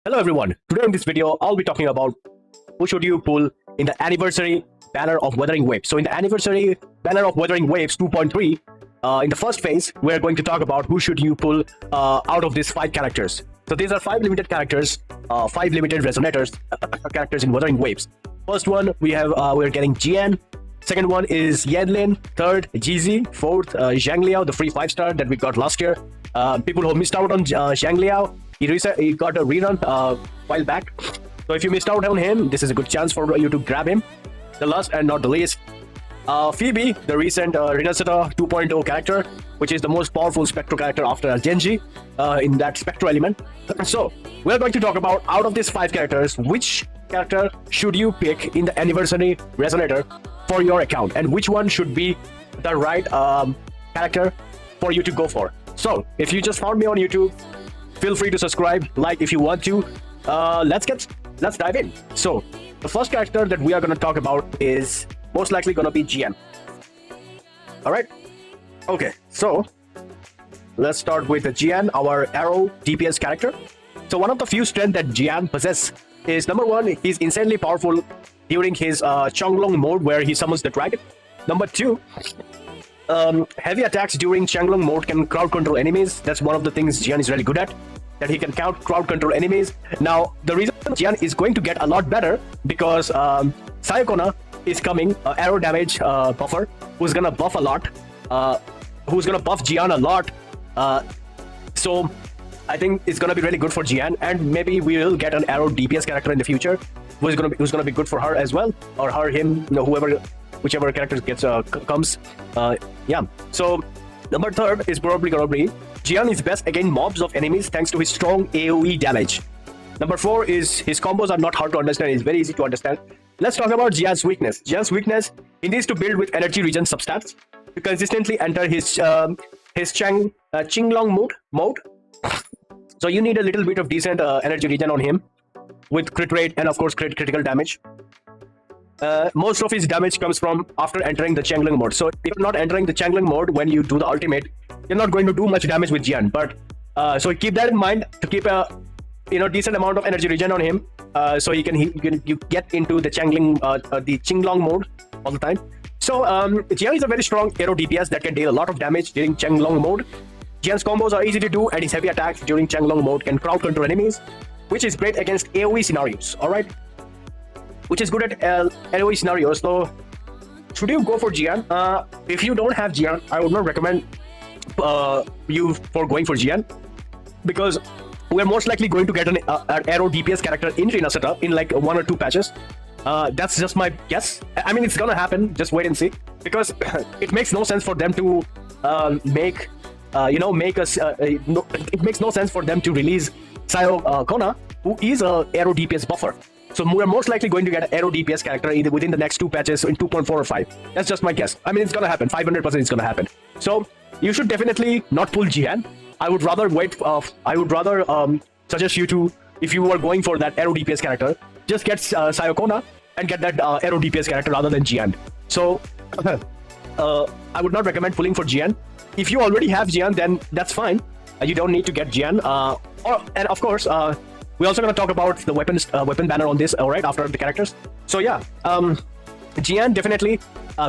Hello everyone, today in this video I'll be talking about who should you pull in the anniversary banner of Wuthering Waves. So in the anniversary banner of Wuthering Waves 2.3, in the first phase, we're going to talk about who should you pull out of these 5 characters. So these are 5 limited characters, 5 limited resonators characters in Wuthering Waves. First one, we're getting Jian. Second one is Yanlin. Third, GZ. Fourth, Janglao, the free 5-star that we got last year. People who missed out on Janglao, he got a rerun a while back. So if you missed out on him, this is a good chance for you to grab him. The last and not the least, Phoebe, the recent Renascita 2.0 character, which is the most powerful Spectro character after Genji in that Spectro element. So we're going to talk about, out of these 5 characters, which character should you pick in the anniversary resonator for your account, and which one should be the right character for you to go for. So if you just found me on YouTube, feel free to subscribe, like if you want to. Let's dive in. So the first character that we are going to talk about is most likely going to be Jian. All right. Okay, so let's start with Jian, our arrow DPS character. So one of the few strengths that Jian possesses is, number one, he's insanely powerful during his Changlong mode where he summons the dragon. Number 2, heavy attacks during Changlong mode can crowd control enemies. That's one of the things Jian is really good at, that he can crowd control enemies. Now, the reason Jian is going to get a lot better because Ciaccona is coming, arrow damage buffer, who's gonna buff a lot, who's gonna buff Jian a lot. So I think it's gonna be really good for Jian, and maybe we will get an arrow DPS character in the future who's gonna be good for her as well, or her, him, whichever character gets comes. Yeah. So number 3 is probably gonna be Jian is best against mobs of enemies thanks to his strong AoE damage. Number 4 is his combos are not hard to understand, it's very easy to understand. Let's talk about Jian's weakness. Jian's weakness, he needs to build with energy regen substats to consistently enter his Qinglong mode. So you need a little bit of decent energy regen on him with crit rate and of course critical damage. Most of his damage comes from after entering the Changlong mode. So if you're not entering the Changlong mode when you do the ultimate, you're not going to do much damage with Jian. But so keep that in mind, to keep a decent amount of energy regen on him, so you get into the Changlong mode all the time. So Jian is a very strong arrow DPS that can deal a lot of damage during Changlong mode. Jian's combos are easy to do, and his heavy attacks during Changlong mode can crowd control enemies, which is great against AoE scenarios. All right, which is good at AoE scenarios. So should you go for Jian? If you don't have Jian, I would not recommend you for going for Jian, because we're most likely going to get an arrow DPS character in Renascita in like 1 or 2 patches. That's just my guess. I mean, it's gonna happen. Just wait and see, because it makes no sense for them to it makes no sense for them to release Ciaccona, who is a arrow DPS buffer. So we're most likely going to get an arrow DPS character either within the next 2 patches in 2.4 or 5. That's just my guess. I mean, it's gonna happen. 500% it's gonna happen. So you should definitely not pull Jian. I would rather suggest you to, if you are going for that arrow DPS character, just get Ciaccona and get that arrow DPS character rather than Jian. So I would not recommend pulling for Jian. If you already have Jian, then that's fine. You don't need to get Jian. And of course, we're also going to talk about the weapon banner on this, right after the characters. So yeah, Jian, definitely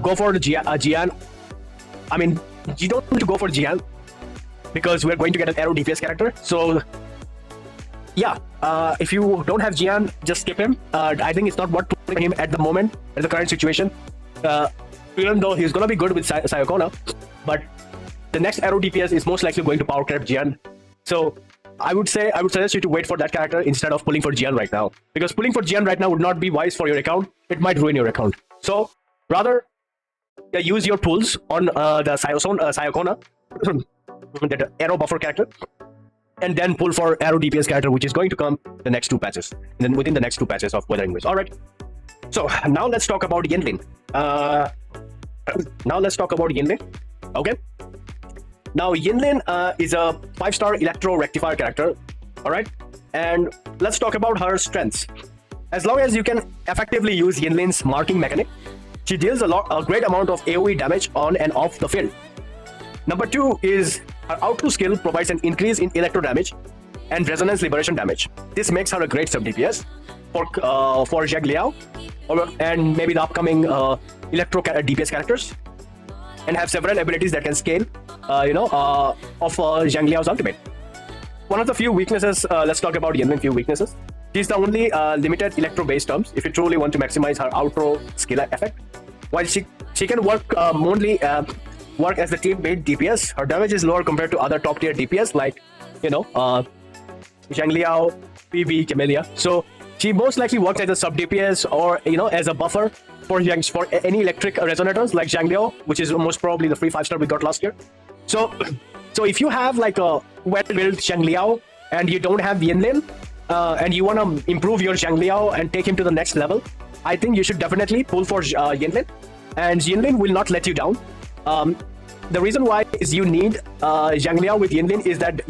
go for the Jian. I mean, you don't need to go for Jian because we're going to get an arrow DPS character. So yeah, if you don't have Jian, just skip him. I think it's not worth pulling him at the moment, at the current situation. Even though he's going to be good with Ciaccona, but the next arrow DPS is most likely going to power creep Jian. So I would suggest you to wait for that character instead of pulling for Jian right now, because pulling for Jian right now would not be wise for your account. It might ruin your account. So rather use your pulls on the Ciaccona, that arrow buffer character, and then pull for arrow DPS character, which is going to come the next 2 patches, and then within the next 2 patches of Wuthering Waves. All right. So now let's talk about Yanlin. Okay. Now Yanlin is a 5-star electro rectifier character. All right, and let's talk about her strengths. As long as you can effectively use Yanlin's marking mechanic, she deals a great amount of AoE damage on and off the field. Number 2 is her Outlaw skill provides an increase in electro damage and resonance liberation damage. This makes her a great sub DPS for Janglao, and maybe the upcoming electro DPS characters, and have several abilities that can scale, of Janglao's ultimate. One of the few weaknesses, let's talk about Yanlin few weaknesses. She's the only limited electro-based terms if you truly want to maximize her outro skill effect. While she can work work as the team-made DPS, her damage is lower compared to other top-tier DPS like, Janglao, Phoebe, Camellia. So she most likely works as a sub DPS or as a buffer for any electric resonators like Janglao, which is most probably the free 5-star we got last year. So if you have like a well-built Janglao and you don't have Yanlin, and you want to improve your Janglao and take him to the next level, I think you should definitely pull for Yanlin, and Yanlin will not let you down. The reason why is you need Janglao with Yanlin is that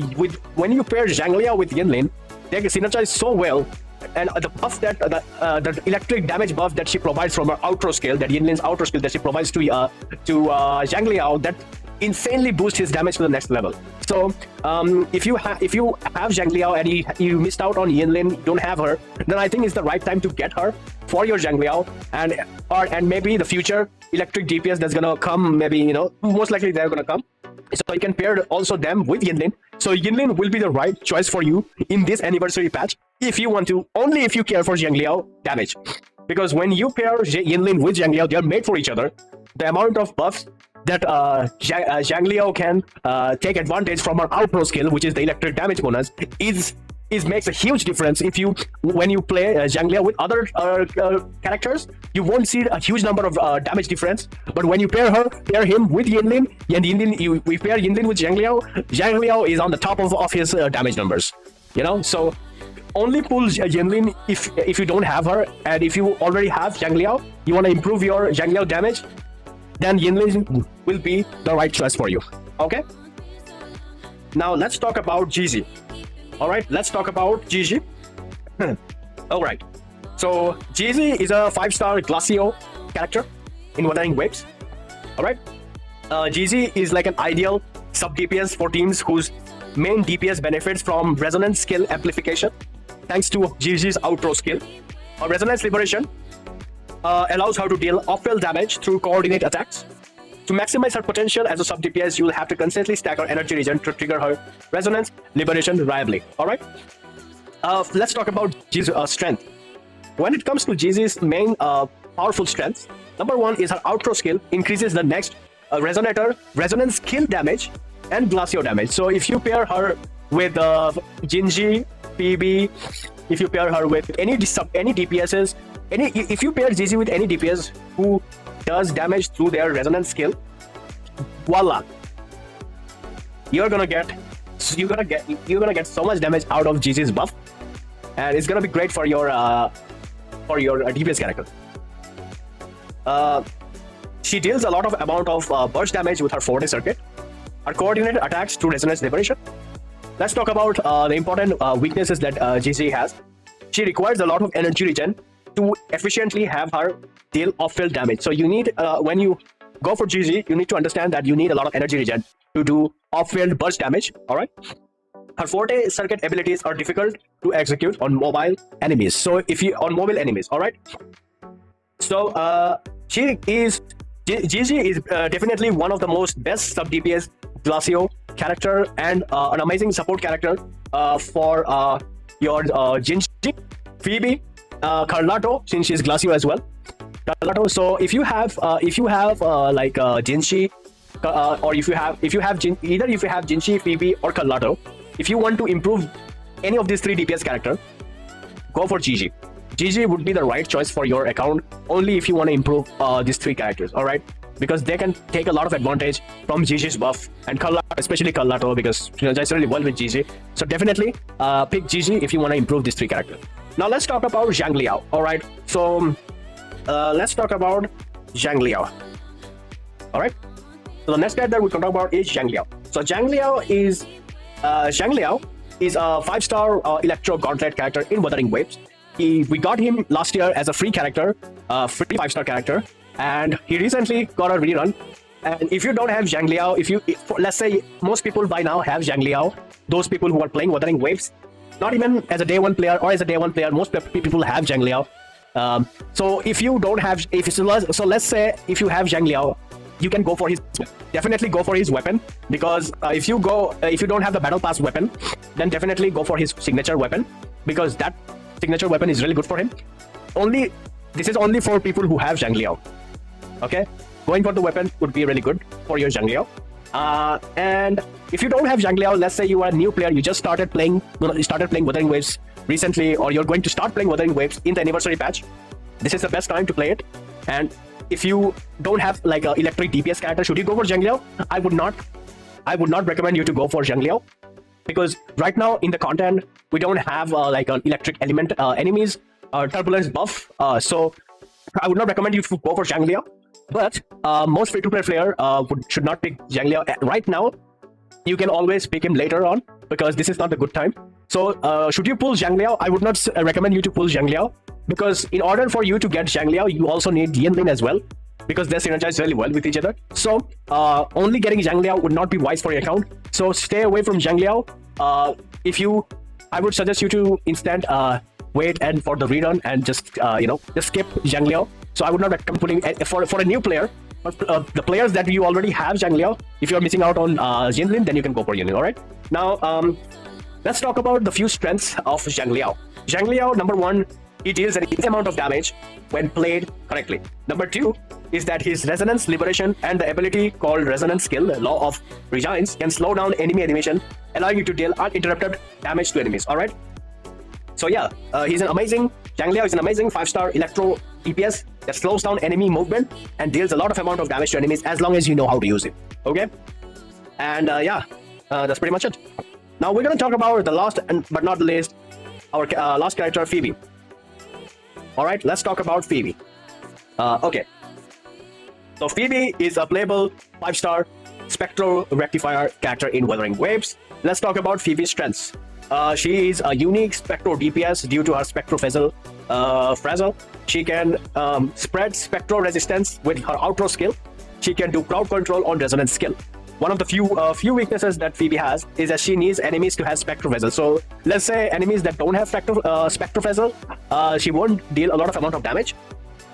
when you pair Janglao with Yanlin, they synergize so well, and the buff that the electric damage buff that she provides from her outro skill, that Yanlin's outro skill that she provides to Janglao, that insanely boosts his damage to the next level. So if you have Janglao and you missed out on Yanlin, don't have her, then I think it's the right time to get her for your Janglao, and maybe the future electric DPS that's gonna come, maybe most likely they're gonna come. So you can pair also them with Yanlin. So Yanlin will be the right choice for you in this anniversary patch if you want to, only if you care for Janglao damage. Because when you pair Yanlin with Janglao, they are made for each other. The amount of buffs that Janglao can take advantage from her outro skill, which is the electric damage bonus, makes a huge difference. When you play Janglao with other characters, you won't see a huge number of damage difference. But when you pair him with Yanlin, and we pair Yanlin with Janglao is on the top of his damage numbers. So only pull Yanlin if you don't have her, and if you already have Janglao, you want to improve your Janglao damage, then Yanlin will be the right choice for you. Okay? Now let's talk about GG. Alright, let's talk about GG. Alright. So GG is a 5-star Glacio character in Wuthering Waves. Alright. GG is like an ideal sub DPS for teams whose main DPS benefits from resonance skill amplification thanks to GG's outro skill. Resonance liberation allows her to deal off-field damage through coordinate attacks. To maximize her potential as a sub DPS, you will have to constantly stack her energy regen to trigger her resonance liberation reliably. Alright? Let's talk about GG's strength. When it comes to GG's main powerful strengths, number one is her outro skill increases the next resonator resonance skill damage and Glacio damage. So if you pair her with Jinji, Phoebe, if you pair her with any DPSs, if you pair GG with any DPS who does damage through their resonance skill, voila, you're gonna get so much damage out of GG's buff, and it's gonna be great for your DPS character. She deals a lot of amount of burst damage with her forte circuit, her coordinated attacks through resonance liberation. Let's talk about the important weaknesses that GG has. She requires a lot of energy regen to efficiently have her deal off-field damage. So you need, when you go for GG, you need to understand that you need a lot of energy regen to do off-field burst damage. Alright. Her forte circuit abilities are difficult to execute on mobile enemies. So on mobile enemies, alright. So GG is definitely one of the most best sub DPS Glacio character, and an amazing support character for your Jinji, Phoebe, Carlato, since she's Glacio as well. Carlato. So if you have like Jinji, or if you have Jinji, Phoebe, or Carlato, if you want to improve any of these 3 DPS character, go for GG. GG would be the right choice for your account only if you want to improve these 3 characters. All right, because they can take a lot of advantage from GG's buff, and Carlato, especially Carlato, because synergize really well with GG. So definitely pick GG if you want to improve these 3 characters. Now let's talk about Janglao. All right, so let's talk about Janglao. All right, so the next guy that we can talk about is Janglao. So Janglao is a 5-star Electro Gauntlet character in Wuthering Waves. We got him last year as a free character, free 5-star character, and he recently got a rerun. And if you don't have Janglao, let's say most people by now have Janglao, those people who are playing Wuthering Waves, not even as a day one player or as a day one player, most people have Janglao. So if you don't have, so let's say if you have Janglao, you can go for his, definitely go for his weapon, because if you don't have the battle pass weapon, then definitely go for his signature weapon, because that signature weapon is really good for him. This is only for people who have Janglao. Okay, going for the weapon would be really good for your Janglao. And if you don't have Janglao, let's say you are a new player, you just started playing Wuthering Waves recently, or you're going to start playing Wuthering Waves in the anniversary patch, this is the best time to play it. And if you don't have like an electric DPS character, should you go for Janglao? I would not recommend you to go for Janglao, because right now in the content we don't have like an electric element enemies turbulence buff, so I would not recommend you to go for Janglao. But most free-to-play player should not pick Janglao right now. You can always pick him later on, because this is not a good time. So should you pull Janglao? I would not recommend you to pull Janglao, because in order for you to get Janglao, you also need Jian as well, because they synergize really well with each other. So only getting Janglao would not be wise for your account. So stay away from Janglao. I would suggest you to instead wait and for the rerun and just skip Janglao. So I would not recommend pulling for a new player. But the players that you already have Janglao, if you're missing out on Jian, then you can go for Jian. All right. Now let's talk about the few strengths of Janglao. Janglao, number one, he deals an easy amount of damage when played correctly. Number two is that his resonance, liberation, and the ability called resonance skill, law of regimes, can slow down enemy animation, allowing you to deal uninterrupted damage to enemies. All right. So yeah, Janglao is an amazing 5-star electro DPS that slows down enemy movement and deals a lot of amount of damage to enemies as long as you know how to use it. Okay, and that's pretty much it. Now we're going to talk about the last but not the least, our last character, Phoebe. All right, let's talk about Phoebe. Okay, so Phoebe is a playable 5-star spectral rectifier character in Wuthering Waves. Let's talk about Phoebe's strengths. She is a unique spectral DPS due to her spectral frazzle. She can spread spectral resistance with her outro skill. She can do crowd control on resonance skill. One of the few weaknesses that Phoebe has is that she needs enemies to have spectral frazzle. So let's say enemies that don't have spectral frazzle, she won't deal a lot of amount of damage.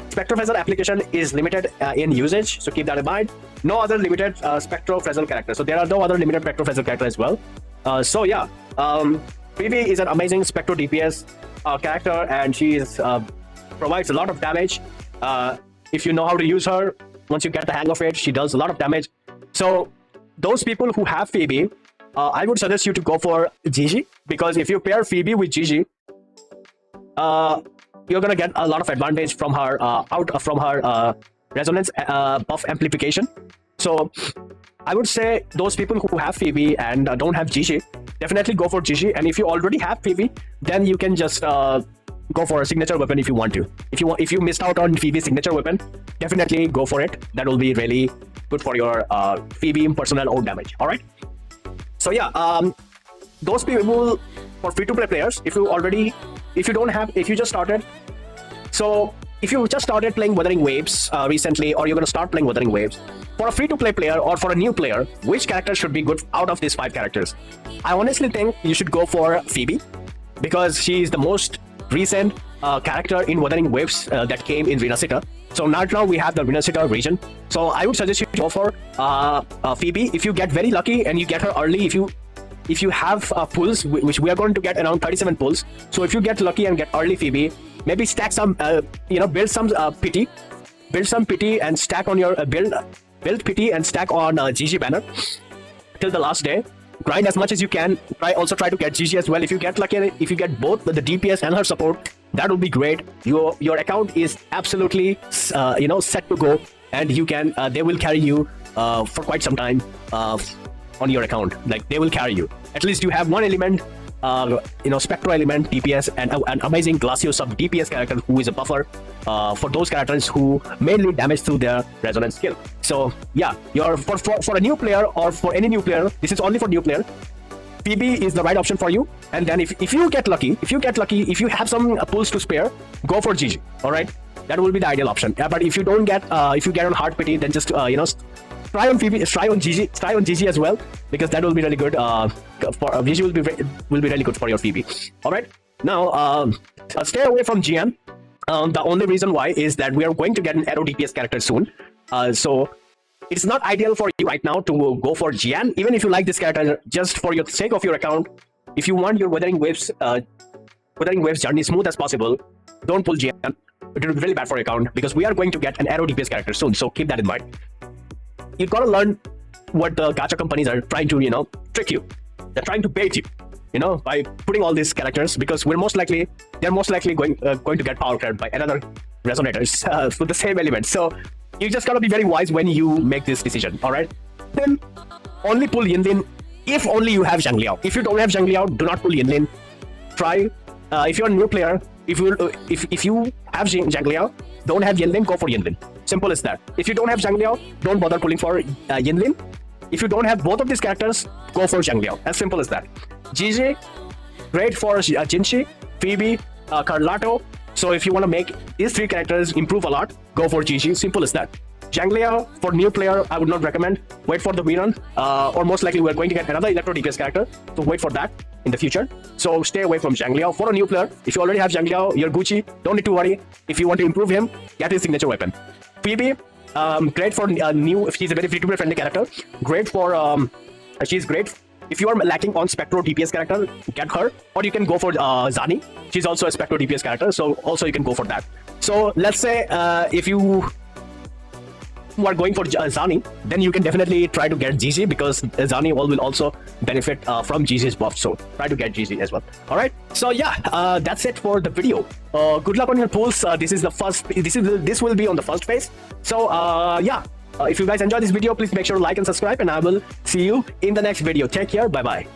Spectral frazzle application is limited in usage, so keep that in mind. No other limited spectral frazzle character. So there are no other limited spectral frazzle character as well. So yeah, Phoebe is an amazing spectral DPS character, and she provides a lot of damage. If you know how to use her, once you get the hang of it, she does a lot of damage. So those people who have Phoebe, I would suggest you to go for Gigi, because if you pair Phoebe with Gigi, you're gonna get a lot of advantage from her resonance buff amplification. So I would say those people who have Phoebe and don't have Gigi, definitely go for Gigi. And if you already have Phoebe, then you can just go for a signature weapon if you want to. If you missed out on Phoebe's signature weapon, definitely go for it. That will be really good for your Phoebe personal own damage. All right. So yeah, those people for free-to-play players, if you just started. So if you just started playing Wuthering Waves recently, or you're going to start playing Wuthering Waves, for a free-to-play player or for a new player, which character should be good out of these 5 characters? I honestly think you should go for Phoebe, because she is the most recent character in Wuthering Waves that came in Renacita. So now we have the Renacita region. So I would suggest you to go for Phoebe. If you get very lucky and you get her early, if you have pulls, which we are going to get around 37 pulls. So if you get lucky and get early Phoebe, maybe stack some, build some pity and stack on your build pity and stack on GG banner till the last day. Grind as much as you can. Try to get GG as well. If you get lucky, if you get both the DPS and her support, that will be great. Your account is absolutely set to go, and you can they will carry you for quite some time on your account. Like, they will carry you. At least you have one element, spectral element DPS, and an amazing Glacio sub DPS character who is a buffer for those characters who mainly damage through their resonance skill. So yeah, for a new player, or for any new player, this is only for new player, Phoebe is the right option for you. And then if you get lucky, if you have some pulls to spare, go for GG. All right, that will be the ideal option. Yeah, but if you don't get if you get on hard pity, then just try on Phoebe, try on GG as well, because that will be really good. For GG will be really good for your Phoebe. All right. Now, stay away from Jian. The only reason why is that we are going to get an arrow DPS character soon. So it's not ideal for you right now to go for Jian, even if you like this character, just for your sake of your account. If you want your Wuthering Waves journey smooth as possible, don't pull Jian. It will be really bad for your account, because we are going to get an arrow DPS character soon. So keep that in mind. You gotta learn what the gacha companies are trying to, trick you. They're trying to bait you, by putting all these characters, because they're most likely going to get power crept by another resonators with the same element. So you just gotta be very wise when you make this decision. All right. Then only pull Yinlin if only you have Janglao. If you don't have Janglao, do not pull Yinlin. Try if you're a new player. If you have Janglao, don't have Yinlin, go for Yinlin. Simple as that. If you don't have Janglao, don't bother pulling for Yinlin. If you don't have both of these characters, go for Janglao. As simple as that. GG, great for Jinshi, Phoebe, Carlato. So if you want to make these three characters improve a lot, go for GG. Simple as that. Janglao, for new player, I would not recommend. Wait for the rerun, or most likely we're going to get another Electro DPS character, so wait for that in the future. So stay away from Janglao. For a new player, if you already have Janglao, you're Gucci, don't need to worry. If you want to improve him, get his signature weapon. Phoebe, great for new, she's a very free-to-play friendly character. Great for, she's great. If you are lacking on Spectro DPS character, get her, or you can go for Zani. She's also a Spectro DPS character, so also you can go for that. So let's say if you are going for Zani, then you can definitely try to get GG, because Zani will also benefit from GG's buff. So try to get GG as well. All right. So yeah, that's it for the video. Good luck on your pulls. This is the first. This will be on the first phase. So yeah. If you guys enjoyed this video, please make sure to like and subscribe, and I will see you in the next video. Take care. Bye bye.